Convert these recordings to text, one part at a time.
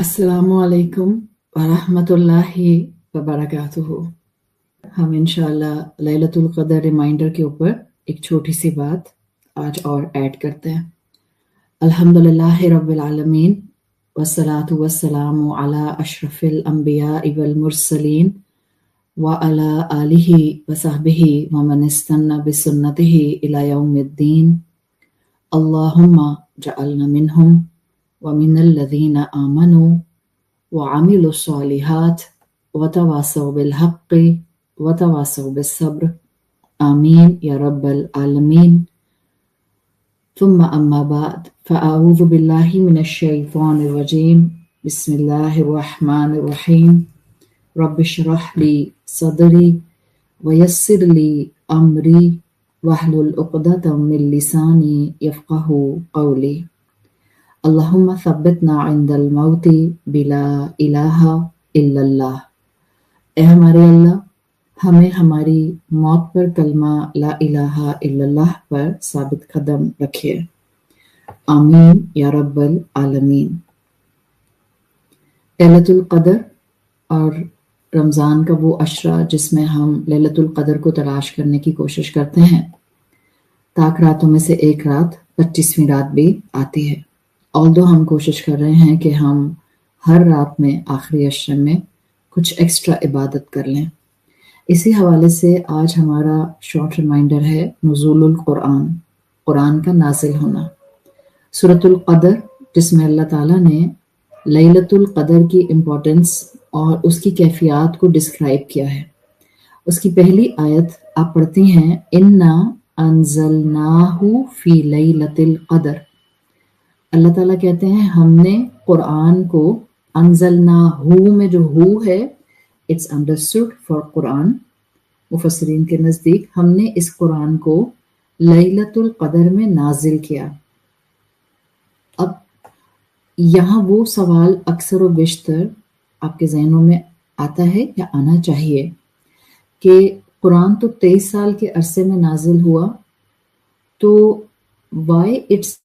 अस्सलामु अलैकुम वरहमतुल्लाहि वबरकातुहू। हम इंशाअल्लाह लैलतुल क़द्र रिमाइंडर के ऊपर एक छोटी सी बात आज और ऐड करते हैं। अल्हम्दुलिल्लाहि रब्बिल आलमीन वस्सलातु वस्सलामु अला अशरफिल अंबियाइ वल मुरसलीन व अला आलिहि व सहबिहि व मन इस्तन्ना बिसुन्नतिहि इला यौमिद्दीन। अल्लाहुम्मा जअलना मिनहुम व मिनल लज़ीना आमनू व अमिलु स्सॉलिहात व तवासौ बिल हक़्क़ि व तवासौ बिस्सब्र। आमीन या रब्बल आलमीन। थुम्मा अम्मा बाद फ़अऊज़ु बिल्लाहि मिनश शैतानिर रजीम। बिस्मिल्लाहिर रहमानिर रहीम। रब्बिश्रह ली सदरी व यस्सिर ली अमरी वहलुल उक़दतम मिन लिसानी यफ़क़हू क़ौली। अल्लाहुम्मा सब्बितना इंदल मौती बिला इलाहा इल्लल्लाह। ए हमारे अल्लाह, हमें हमारी मौत पर कलमा ला इलाहा इल्लल्लाह पर साबित कदम रखिए। आमीन या रब्बल आलमीन। लैलतुल क़द्र और रमज़ान का वो अशरा जिसमें हम लैलतुल क़द्र को तलाश करने की कोशिश करते हैं। ताक रातों में से एक रात 25वीं रात भी आती है। ऑल्दो हम कोशिश कर रहे हैं कि हम हर रात में आखिरी अशर में कुछ एक्स्ट्रा इबादत कर लें। इसी हवाले से आज हमारा शॉर्ट रिमाइंडर है नुज़ूलुल कुरान, कुरान का नाजिल होना। सूरतुल क़द्र जिसमें अल्लाह ताला ने लैलतुल क़द्र की इम्पोर्टेंस और उसकी कैफियत को डिस्क्राइब किया है। उसकी पहली आयत आप पढ़ती हैं, इन्ना अंज़लनाहु फ़ी लैलतिल क़द्र। अल्लाह ताला कहते हैं हमने कुरान को, अंज़लनाहु में जो हु है इट्स अंडरस्टूड फॉर कुरान। मुफस्सिरीन के नज़दीक हमने इस कुरान को लैलतुल क़द्र में नाजिल किया। अब यहाँ वो सवाल अक्सर व बेशतर आपके ज़हनों में आता है या आना चाहिए कि कुरान तो 23 साल के अरसे में नाजिल हुआ, तो वाई इट्स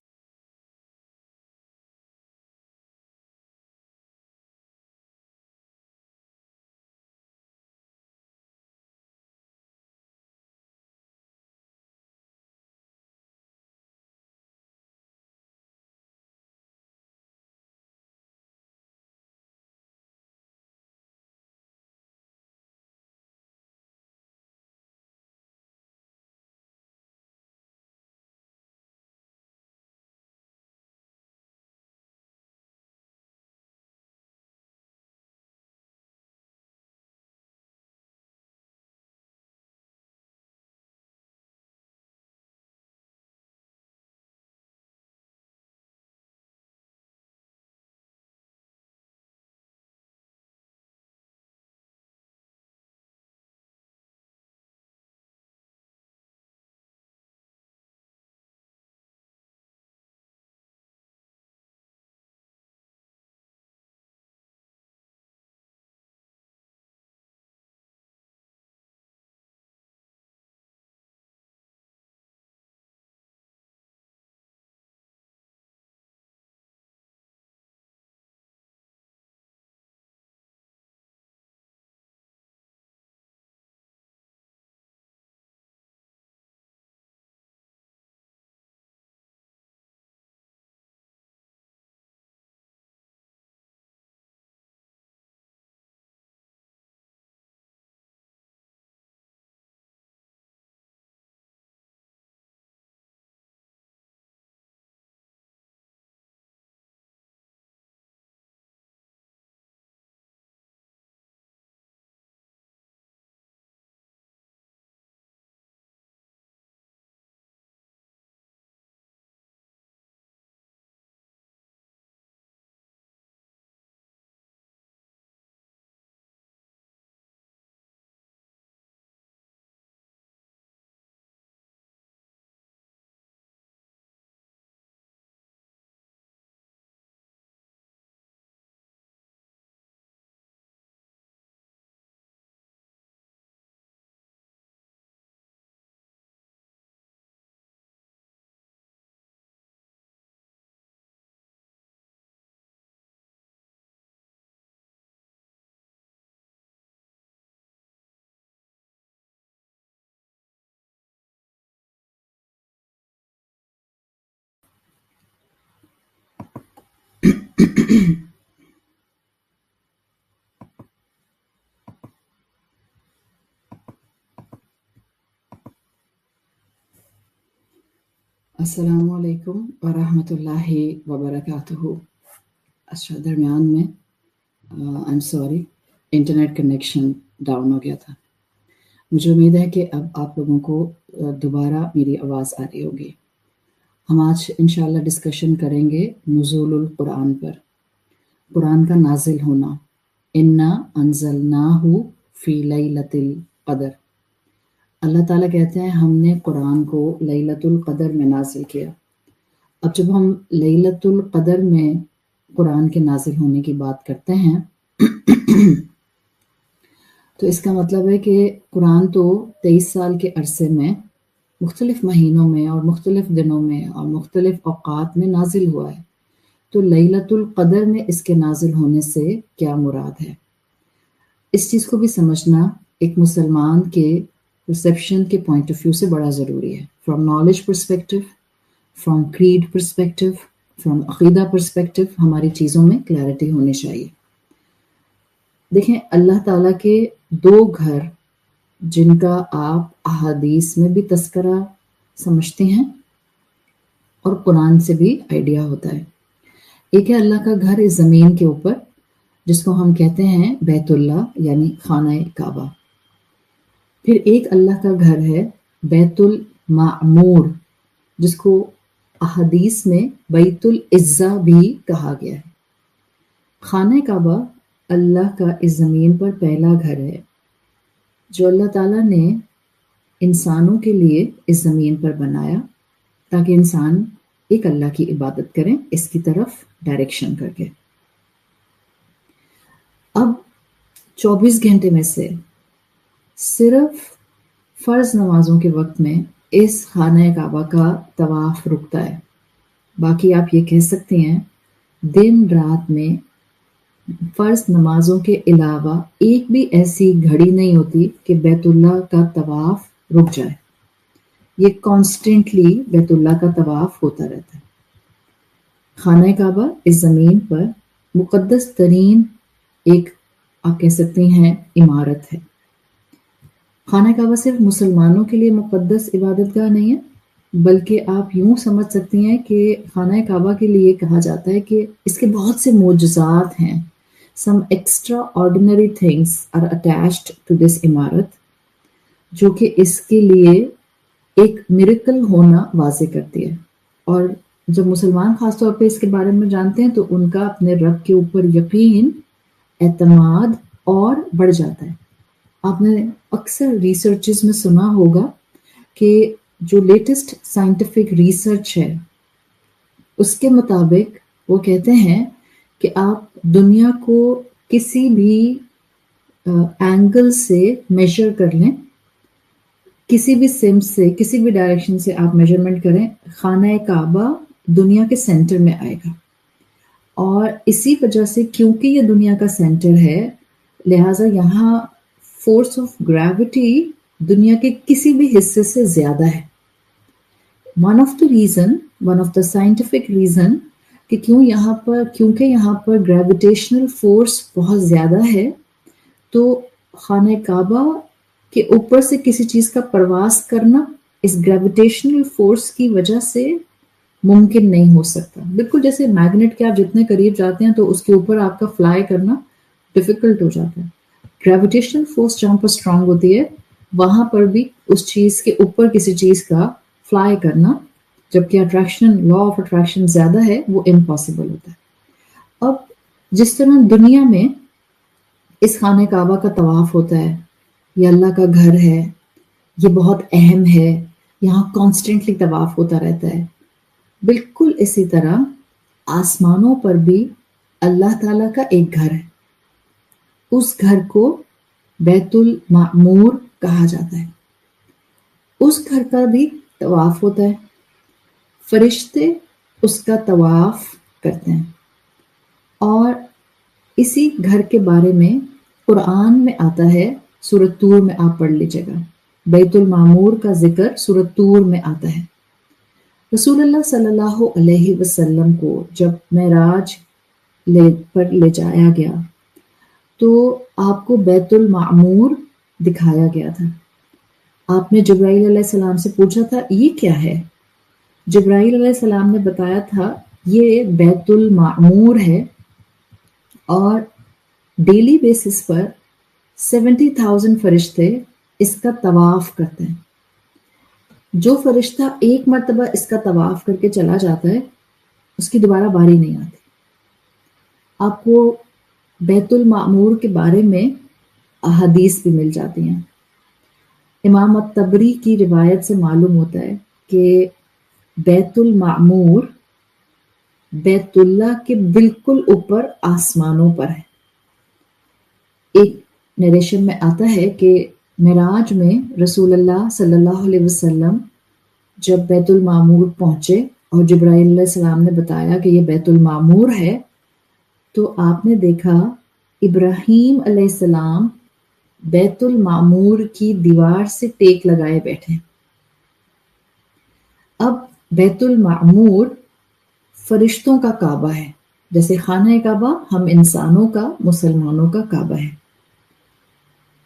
अस्सलामु अलैकुम व रहमतुल्लाहि व बरकातुहू। अच्छा, दरमियान में I am sorry, internet connection down हो गया था। मुझे उम्मीद है कि अब आप लोगों को दोबारा मेरी आवाज़ आ रही होगी। हम आज इंशाल्लाह डिस्कशन करेंगे नुज़ूलुल कुरान पर, कुरान का नाजिल होना। इन्ना अंज़लनाहु फ़ी लैलतिल क़द्र। अल्लाह ताला कहते हैं हमने कुरान को लैलतुल क़द्र में नाजिल किया। अब जब हम लैलतुल क़द्र में कुरान के नाजिल होने की बात करते हैं तो इसका मतलब है कि कुरान तो 23 साल के अरसे में मुख्तलिफ महीनों में और मुख्तलिफ दिनों में और मुख्तलिफ औक़ात में नाजिल हुआ है। तो लैलतुल क़द्र में इसके नाजिल होने से क्या मुराद है, इस चीज़ को भी समझना एक मुसलमान के परसेप्शन के पॉइंट ऑफ व्यू से बड़ा ज़रूरी है। From knowledge perspective, from creed perspective, from अक़ीदा परस्पेक्टिव हमारी चीज़ों में क्लैरिटी होनी चाहिए। देखें, अल्लाह ताला के दो घर जिनका आप अहादीस में भी तस्करा समझते हैं और कुरान से भी आइडिया होता है। एक है अल्लाह का घर इस ज़मीन के ऊपर जिसको हम कहते हैं बैतुल्लाह यानी खाना काबा। फिर एक अल्लाह का घर है बैतुल मामूर जिसको अहादीस में बैतुल इज़्ज़ा भी कहा गया है। खाना काबा अल्लाह का इस ज़मीन पर पहला घर है जो अल्लाह ताला ने इंसानों के लिए इस ज़मीन पर बनाया ताकि इंसान एक अल्लाह की इबादत करें, इसकी तरफ डायरेक्शन करके। अब 24 घंटे में से सिर्फ फ़र्ज़ नमाजों के वक्त में इस खाना काबा का तवाफ़ रुकता है। बाकी आप ये कह सकते हैं दिन रात में फ़र्ज़ नमाजों के अलावा एक भी ऐसी घड़ी नहीं होती कि बैतुल्लाह का तवाफ़ रुक जाए। ये कॉन्स्टेंटली बैतुल्लाह का तवाफ़ होता रहता है। खाना काबा इस ज़मीन पर मुक़द्दस तरीन एक आप कह सकते हैं इमारत है। खाना काबा सिर्फ मुसलमानों के लिए मुक़द्दस इबादतगाह नहीं है, बल्कि आप यूँ समझ सकते हैं कि खाना काबा के लिए कहा जाता है कि इसके बहुत से मोजज़ात हैं। Some extraordinary things are attached to this इमारत जो कि इसके लिए एक मिरेकल होना वाज़े करती है। और जब मुसलमान ख़ास तौर पे इसके बारे में जानते हैं तो उनका अपने रब के ऊपर यकीन, एतमाद और बढ़ जाता है। आपने अक्सर रिसर्चेस में सुना होगा कि जो लेटेस्ट साइंटिफिक रिसर्च है उसके मुताबिक वो कहते हैं कि आप दुनिया को किसी भी एंगल से मेजर कर लें, किसी भी सिम्स से, किसी भी डायरेक्शन से आप मेजरमेंट करें, खाना काबा दुनिया के सेंटर में आएगा। और इसी वजह से क्योंकि ये दुनिया का सेंटर है लिहाजा यहाँ फोर्स ऑफ ग्रेविटी दुनिया के किसी भी हिस्से से ज़्यादा है। One of the scientific reason कि क्योंकि यहाँ पर ग्रेविटेशनल फोर्स बहुत ज़्यादा है तो खाना काबा के ऊपर से किसी चीज़ का प्रवास करना इस ग्रेविटेशनल फोर्स की वजह से मुमकिन नहीं हो सकता। बिल्कुल जैसे मैग्नेट के आप जितने करीब जाते हैं तो उसके ऊपर आपका फ्लाई करना डिफ़िकल्ट हो जाता है। ग्रेविटेशनल फोर्स जहाँ पर स्ट्रांग होती है वहाँ पर भी उस चीज़ के ऊपर किसी चीज़ का फ्लाई करना, जबकि अट्रैक्शन, लॉ ऑफ अट्रैक्शन ज़्यादा है, वो इम्पॉसिबल होता है। अब जिस तरह दुनिया में इस खाने काबा का तवाफ़ होता है, ये अल्लाह का घर है, ये बहुत अहम है, यहाँ कॉन्स्टेंटली तवाफ़ होता रहता है। बिल्कुल इसी तरह आसमानों पर भी अल्लाह ताला का एक घर है। उस घर को बैतुल मामूर कहा जाता है। उस घर का भी तवाफ़ होता है, फरिश्ते उसका तवाफ़ करते हैं। और इसी घर के बारे में कुरान में आता है, सूरत तूर में आप पढ़ लीजिएगा, बैतुल मामूर का जिक्र सूरत तूर में आता है। रसूलुल्लाह सल्लल्लाहु अलैहि वसल्लम को जब मेराज پر لے جایا گیا تو آپ کو بیت المعمور دکھایا گیا تھا. آپ نے جبرائیل علیہ السلام سے پوچھا تھا یہ کیا ہے؟ جبرائیل علیہ السلام نے بتایا تھا یہ بیت المعمور ہے اور ڈیلی بیسس پر 70,000 فرشتے اس کا طواف کرتے ہیں. جو فرشتہ ایک مرتبہ اس کا طواف کر کے چلا جاتا ہے اس کی دوبارہ باری نہیں آتی. آپ کو بیت المعمور کے بارے میں احادیث بھی مل جاتی ہیں. امام الطبری کی روایت سے معلوم ہوتا ہے کہ بیت المعمور بیت اللہ کے بالکل اوپر آسمانوں پر ہے. ایک نریشن میں آتا ہے کہ معراج میں رسول اللہ صلی اللہ علیہ وسلم جب بیت المعمور پہنچے اور جبرائیل علیہ السلام نے بتایا کہ یہ بیت المعمور ہے تو آپ نے دیکھا ابراہیم علیہ السلام بیت المعمور کی دیوار سے ٹیک لگائے بیٹھے. اب بیت المعمور فرشتوں کا کعبہ ہے، جیسے خانہ کعبہ ہم انسانوں کا، مسلمانوں کا کعبہ ہے.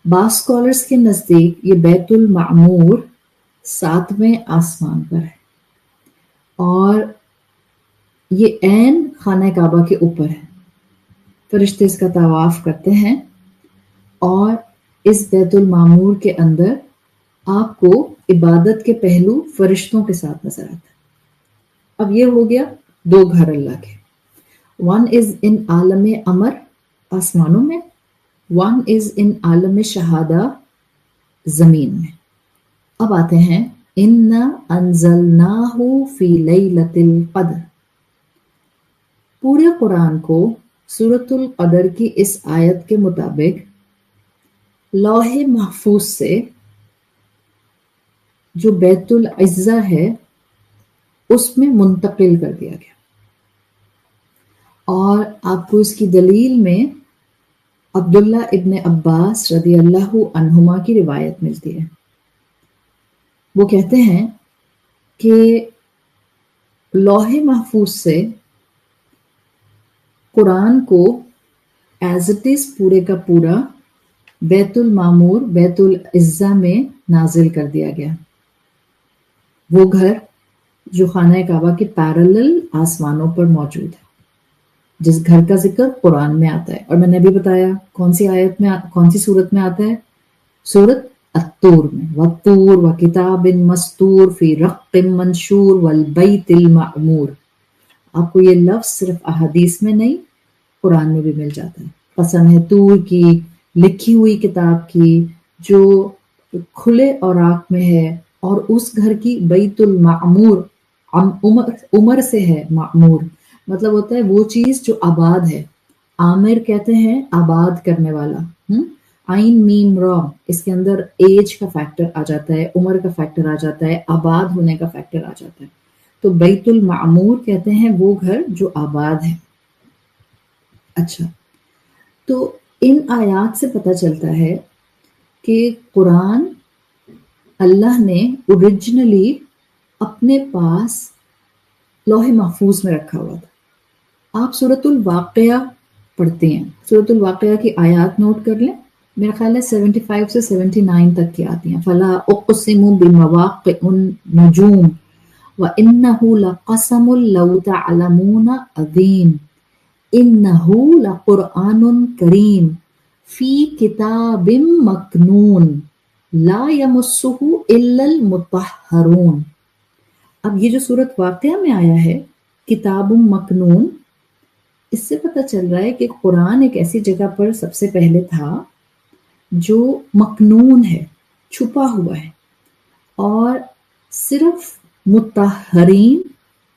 بعض اسکالرس کے نزدیک یہ بیت المعمور 7ویں آسمان پر ہے اور یہ عین خانہ کعبہ کے اوپر ہے. فرشتے اس کا طواف کرتے ہیں اور اس بیت المعمور کے اندر آپ کو عبادت کے پہلو فرشتوں کے ساتھ نظر آتا ہے. اب یہ ہو گیا 2 گھر اللہ کے. ون از ان عالم امر آسمانوں میں، ون از ان عالم شہادہ زمین میں. اب آتے ہیں اِنَّا أَنزَلْنَاهُ فِي لَيْلَةِ الْقَدْرِ. پورے قرآن کو سورۃ القدر کی اس آیت کے مطابق لوح محفوظ سے جو بیت العزہ ہے اس میں منتقل کر دیا گیا. اور آپ کو اس کی دلیل میں عبداللہ ابن عباس رضی اللہ عنہما کی روایت ملتی ہے. وہ کہتے ہیں کہ لوح محفوظ سے قرآن کو ایز اٹ از پورے کا پورا بیت المعمور بیت العزہ میں نازل کر دیا گیا. وہ گھر جو خانہ کعبہ کے پیرالل آسمانوں پر موجود ہے، جس گھر کا ذکر قرآن میں آتا ہے. اور میں نے بھی بتایا کون سی آیت میں، کون سی سورت میں آتا ہے، سورت الطور میں. والطور وکتاب مستور فی رق منشور والبیت المعمور. آپ کو یہ لفظ صرف احادیث میں نہیں قرآن میں بھی مل جاتا ہے. قسم ہے طور کی، لکھی ہوئی کتاب کی جو کھلے اوراق میں ہے، اور اس گھر کی بیت المعمور عمر سے ہے. معمور مطلب ہوتا ہے وہ چیز جو آباد ہے. عامر کہتے ہیں آباد کرنے والا. عین میم را، اس کے اندر ایج کا فیکٹر آ جاتا ہے، عمر کا فیکٹر آ جاتا ہے، آباد ہونے کا فیکٹر آ جاتا ہے. تو بیت المعمور کہتے ہیں وہ گھر جو آباد ہے. اچھا، تو ان آیات سے پتہ چلتا ہے کہ قرآن اللہ نے اوریجنلی اپنے پاس لوح محفوظ میں رکھا ہوا تھا. آپ سورۃ الواقعہ پڑھتے ہیں، سورۃ الواقعہ کی آیات نوٹ کر لیں. میرا خیال ہے 75 سے 79 تک کی آتی ہیں. فلا اقسم بمواقع النجوم وانه لقسم لو تعلمون عظیم انه لقرآن کریم فی کتاب مکنون لا یمسہ الا المطہرون. اب یہ جو سورۃ واقعہ میں آیا ہے کتاب مکنون، اس سے پتہ چل رہا ہے کہ قرآن ایک ایسی جگہ پر سب سے پہلے تھا جو مکنون ہے، چھپا ہوا ہے، اور صرف مطہرین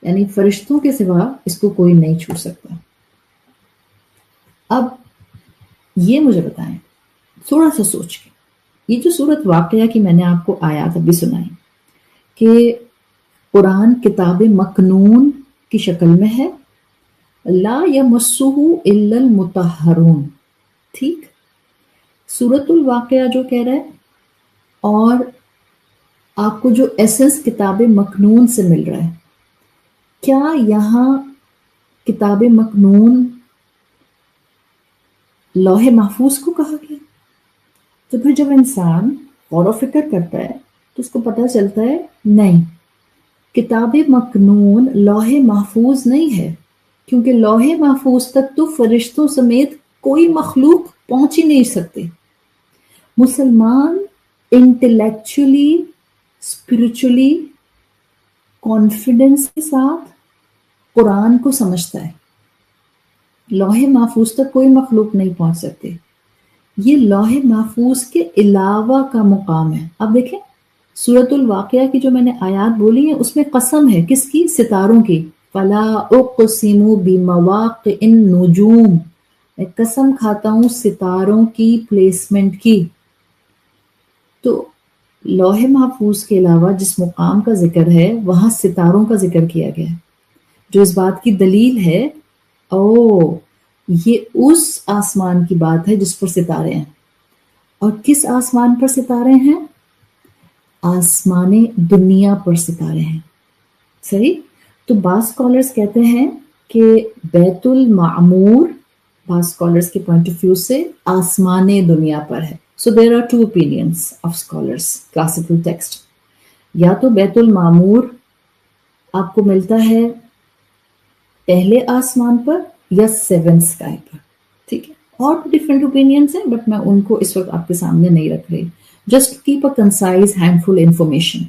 یعنی فرشتوں کے سوا اس کو کوئی نہیں چھو سکتا. اب یہ مجھے بتائیں تھوڑا سا سوچ کے، یہ جو سورۃ واقعہ کی میں نے آپ کو آیات ابھی سنائی کہ قرآن کتاب مکنون کی شکل میں ہے، لا یمسہ الا المطہرون، ٹھیک. سورۃ الواقعہ جو کہہ رہا ہے اور آپ کو جو ایسنس کتاب مکنون سے مل رہا ہے، کیا یہاں کتاب مکنون लौहे महफूज को कहा गया। तो फिर जब इंसान गौर व फिक्र करता है तो उसको पता चलता है नहीं, किताब मकनून लौहे महफूज नहीं है, क्योंकि लौहे महफूज तक तो फरिश्तों समेत कोई मखलूक पहुंच ही नहीं सकते। मुसलमान इंटेलेक्चुअली, स्पिरिचुअली, कॉन्फिडेंस के साथ कुरान को समझता है। लौहे महफूज तक कोई मखलूक नहीं पहुंच सकते। ये लौहे महफूज के अलावा का मुकाम है। अब देखें, सूरतुल वाक़िया की जो मैंने आयात बोली है उसमें कसम है किसकी? सितारों की। फला उक़सिमु बिमवाक़िन नुजूम, मैं कसम खाता हूं सितारों की प्लेसमेंट की। तो लौहे महफूज के अलावा जिस मुकाम का जिक्र है वहां सितारों का जिक्र किया गया है, जो इस बात की दलील है ओ ये उस आसमान की बात है जिस पर सितारे हैं। और किस आसमान पर सितारे हैं? आसमाने दुनिया पर सितारे हैं। सही। तो बाज़ स्कॉलर्स कहते हैं कि बैतुल मामूर बाज़ स्कॉलर्स के पॉइंट ऑफ व्यू से आसमाने दुनिया पर है। So there are two opinions of scholars, classical text. या तो बैतुल मामूर आपको मिलता है पहले आसमान पर या सेवन स्काई पर, ठीक है। और डिफरेंट ओपिनियंस हैं, बट मैं उनको इस वक्त आपके सामने नहीं रख रही, just to keep a concise handful information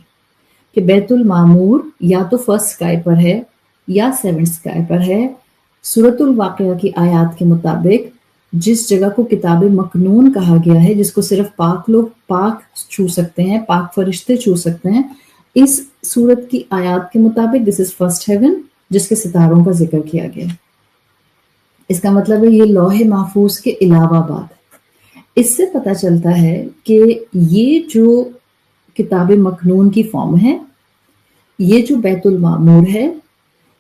कि बैतुल मामूर या तो फर्स्ट स्काई पर है या सेवन स्काई पर है। सूरतुल वाक़िया की आयत के मुताबिक जिस जगह को किताब मकनून कहा गया है, जिसको सिर्फ पाक लोग पाक छू सकते हैं, पाक फरिश्ते छू सकते हैं, इस सूरत की आयत के मुताबिक दिस इज फर्स्ट हेवन, जिसके सितारों का जिक्र किया गया। इसका मतलब है ये लौहे महफूज के अलावा बात है। इससे पता चलता है कि ये जो किताब मकनून की फॉर्म है, ये जो बैतुल मामूर है,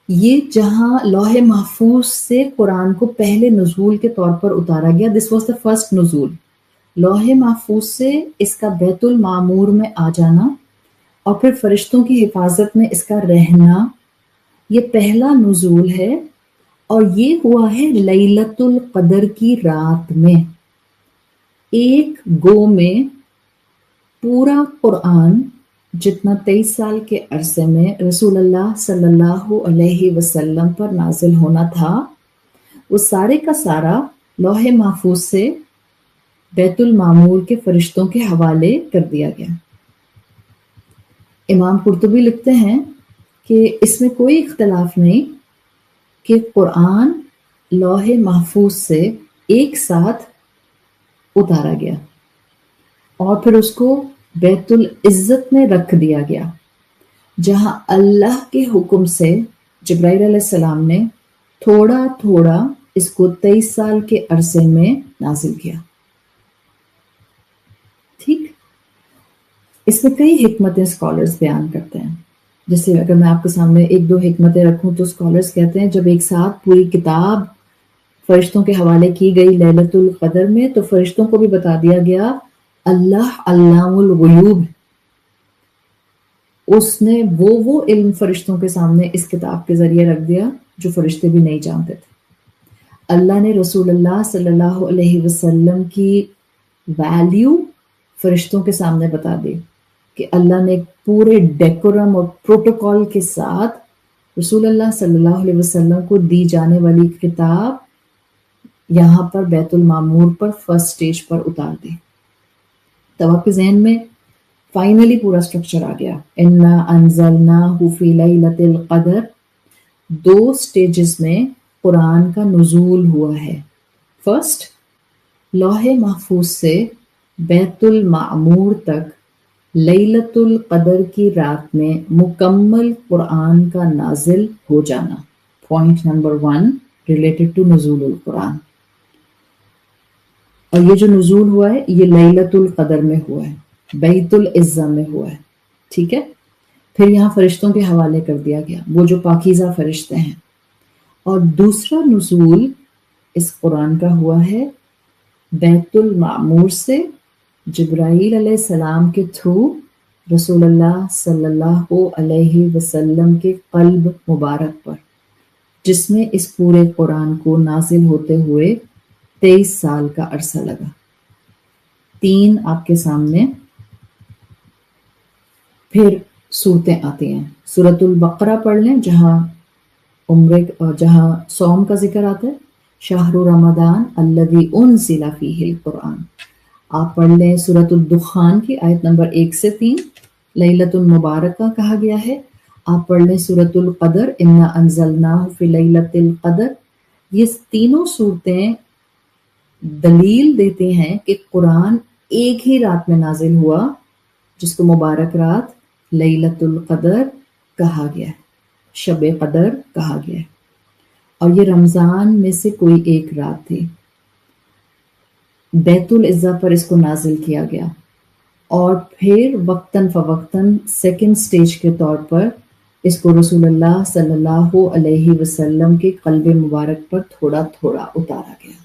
ये जहां लौहे महफूज से कुरान को पहले नुज़ूल के तौर पर उतारा गया, दिस वाज द फर्स्ट नुज़ूल। लौहे महफूज से इसका बैतुल मामूर में आ जाना और फिर फरिश्तों की हिफाजत में इसका रहना, ये पहला नुज़ूल है। और ये हुआ है लैलतुल कदर की रात में। एक गो में पूरा कुरान जितना 23 साल के अरसे में रसूलुल्लाह सल्लल्लाहु अलैहि वसल्लम पर नाजिल होना था, वो सारे का सारा लौहे महफूज से बैतुल मामूर के फरिश्तों के हवाले कर दिया गया। इमाम कुर्तुबी लिखते हैं कि इसमें कोई इख्तलाफ नहीं कि कुरान लौहे महफूज से एक साथ उतारा गया और फिर उसको बैतुल इज्जत में रख दिया गया, जहां अल्लाह के हुक्म से जिब्राइल अलैहिस्सलाम ने थोड़ा थोड़ा इसको 23 साल के अरसे में नाजिल किया। ठीक। इसमें कई हिकमतें स्कॉलर्स बयान करते हैं। जैसे अगर मैं आपके सामने एक दो हिकमतें रखूं तो स्कॉलर्स कहते हैं जब एक साथ पूरी किताब फरिश्तों के हवाले की गई लैलतुल कदर में, तो फरिश्तों को भी बता दिया गया अल्लाह अल्लामुल गुयूब, उसने वो इल्म फरिश्तों के सामने इस किताब के जरिए रख दिया जो फरिश्ते भी नहीं जानते थे। अल्लाह ने रसूलुल्लाह सल्लल्लाहु अलैहि वसल्लम की वैल्यू फरिश्तों के सामने बता दी कि अल्लाह ने पूरे डेकोरम और प्रोटोकॉल के साथ रसूलुल्लाह सल्लल्लाहु अलैहि वसल्लम को दी जाने वाली किताब यहाँ पर बैतुल मामूर पर फर्स्ट स्टेज पर उतार दी। तब आपके जहन में फाइनली पूरा स्ट्रक्चर आ गया। इन्ना अंज़लनाहु फी लैलतिल क़द्र, 2 स्टेजेस में कुरान का नुज़ूल हुआ है। फर्स्ट, लौहे महफूज से बैतुल मामूर तक लैलतुल कदर की रात में मुकम्मल कुरान का नाजिल हो जाना। पॉइंट नंबर 1 रिलेटेड टू नुज़ूलुल कुरान। और ये जो नुज़ूल हुआ है ये लैलतुल कदर में हुआ है, बैतुल इज़्ज़ा में हुआ है। ठीक है। फिर यहाँ फरिश्तों के हवाले कर दिया गया, वो जो पाकीज़ा फरिश्ते हैं। और दूसरा नुज़ूल इस कुरान का हुआ है बैतुल मामूर से जिब्राईल अलैहिस्सलाम के थ्रू रसूलुल्लाह सल्लल्लाहु अलैहि वसल्लम के कल्ब मुबारक पर, जिसमें इस पूरे कुरान को नाजिल होते हुए 23 साल का अरसा लगा। 3 आपके सामने फिर सूरतें आती हैं। सूरतुल बकरा पढ़ लें जहाँ जहाँ सौम का जिक्र आता है, शाहरु रमदान अल्लज़ी उनज़िला फ़ीहिल कुरान। आप पढ़ लें सूरतुल दुखान की आयत नंबर 1 से 3, लैलतुल मुबारका कहा गया है। आप पढ़ लें सूरतुल क़दर, इन्ना अंज़लनाहु फ़ी लैलतिल क़दर। ये तीनों सूरतें दलील देती हैं कि कुरान एक ही रात में नाजिल हुआ, जिसको मुबारक रात लैलतुल क़दर कहा गया है, शब क़दर कहा गया है। और ये रमज़ान में से कोई एक रात थी। बैतुल इज़्ज़ा पर इसको नाजिल किया गया और फिर वक्तन फ़वक्तन सेकंड स्टेज के तौर पर इसको रसूलुल्लाह सल्लल्लाहु अलैहि वसल्लम के क़ल्ब मुबारक पर थोड़ा थोड़ा उतारा गया।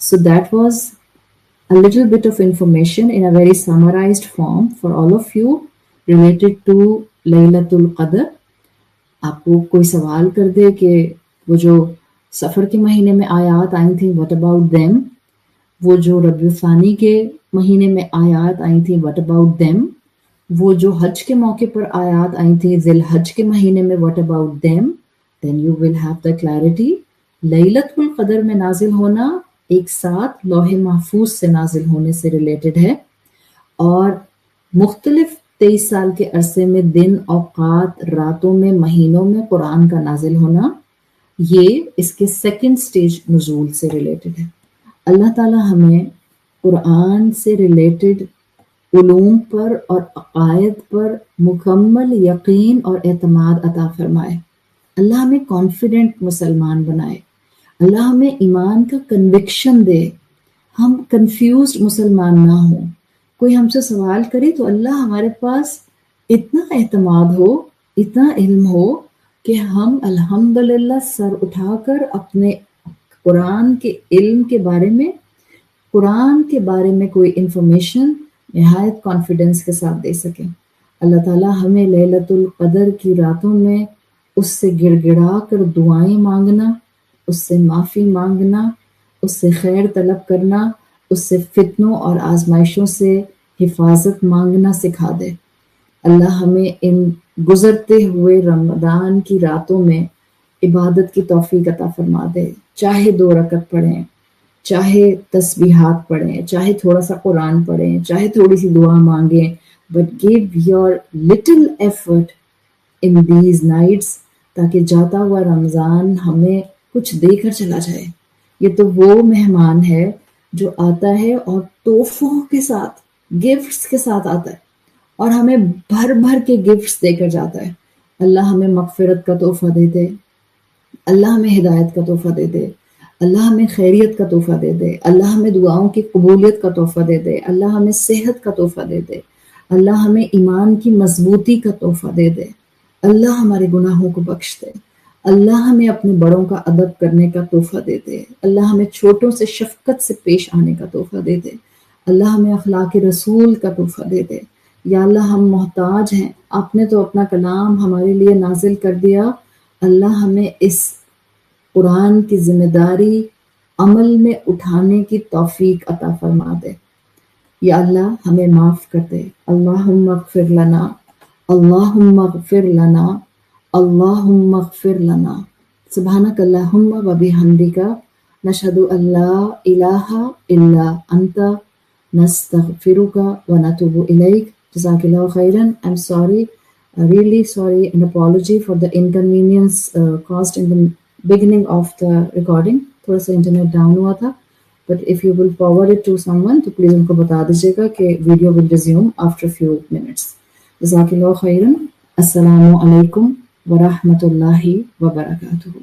So that was a little bit of information in a very summarized form for all of you related to Lailatul क़दर। आपको कोई सवाल कर दे कि वो जो सफ़र के महीने में आयात आई थी, व्हाट अबाउट देम? वो जो रबीउल सानी के महीने में आयात आई थी, व्हाट अबाउट देम? वो जो हज के मौके पर आयात आई थी ज़िल हज के महीने में, what about them? Then you will have the clarity. लैलतुल क़दर में नाजिल होना एक साथ लौहे महफूज से नाजिल होने से रिलेटेड है, और मुख्तलिफ 23 साल के अरसे में दिन, औकात, रातों में, महीनों में कुरान का नाजिल होना, ये इसके सेकंड स्टेज नुज़ूल से रिलेटेड है। अल्लाह ताला हमें कुरान से रिलेटेड उलूम पर और अक़ायद पर मुकम्मल यकीन और एतमाद अता फरमाए। अल्लाह हमें कॉन्फिडेंट मुसलमान बनाए। अल्लाह हमें ईमान का कन्विक्शन दे, हम कंफ्यूज्ड मुसलमान ना हो। कोई हमसे सवाल करे तो अल्लाह हमारे पास इतना एतमाद हो, इतना इल्म हो कि हम अल्हम्दुलिल्लाह सर उठाकर अपने कुरान के इल्म के बारे में, कुरान के बारे में कोई इंफॉर्मेशन निहायत कॉन्फिडेंस के साथ दे सकें। अल्लाह ताला हमें लैलतुल क़दर की रातों में उससे गिड़गिड़ा कर दुआएं मांगना, उससे माफ़ी मांगना, उससे खैर तलब करना, उससे फितनों और आजमाइशों से हिफाजत मांगना सिखा दे। अल्लाह हमें इन गुजरते हुए रमज़ान की रातों में इबादत की तौफीक अता फरमा दे। चाहे 2 रकत पढ़ें, चाहे तस्बीहात पढ़ें, चाहे थोड़ा सा कुरान पढ़ें, चाहे थोड़ी सी दुआ मांगें, but give your little effort in these nights, ताकि जाता हुआ रमज़ान हमें कुछ देकर चला जाए। ये तो वो मेहमान है जो आता है और तोहफों के साथ, गिफ्ट्स के साथ आता है और हमें भर भर के गिफ्ट्स देकर जाता है। अल्लाह हमें मग़फ़िरत का तोहफ़ा दे दे, अल्लाह हमें हिदायत का तोहफ़ा दे दे, अल्लाह हमें खैरियत का तोहफ़ा दे दे, अल्लाह हमें दुआओं की कबूलियत का तोहफ़ा दे दे, अल्लाह हमें सेहत का तोहफ़ा दे दे, अल्लाह हमें ईमान की मजबूती का तोहफ़ा दे दे, अल्लाह हमारे गुनाहों को बख्श दे, अल्लाह हमें अपने बड़ों का अदब करने का तोहफ़ा दे दे, अल्लाह हमें छोटों से शफ़क़त से पेश आने का तोहफ़ा दे दे, अल्लाह हमें अखलाक़ रसूल का तोहफ़ा दे दे। या अल्लाह हम मोहताज हैं, आपने तो अपना कलाम हमारे लिए नाजिल कर दिया, अल्लाह हमें इस कुरान की जिम्मेदारी अमल में उठाने की तौफीक अता फरमा दे। या अल्लाह हमें माफ़ कर दे। अल्लाहुम्मा ग़फ़िर लना, अल्लाहुम्मा ग़फ़िर लना, अल्लाहुम्मा ग़फ़िर लना। सुब्हानकल्लाहुम्मा व बिहम्दिका नशहदु अल्ला इलाहा इल्ला अंता नस्तग़फिरुका व नतूबु इलैक। जज़ाकल्लाहु खैरन। I'm sorry, really sorry, an apology for the inconvenience caused in the beginning of the recording. थोड़ा सा इंटरनेट डाउन हुआ था, but if you will forward it to someone तो प्लीज़ उनको बता दीजिएगा कि video will resume after few minutes. जज़ाकल्लाहु खैरन। अस्सलामु अलैकुम व रहमतुल्लाहि व बरकातुहू।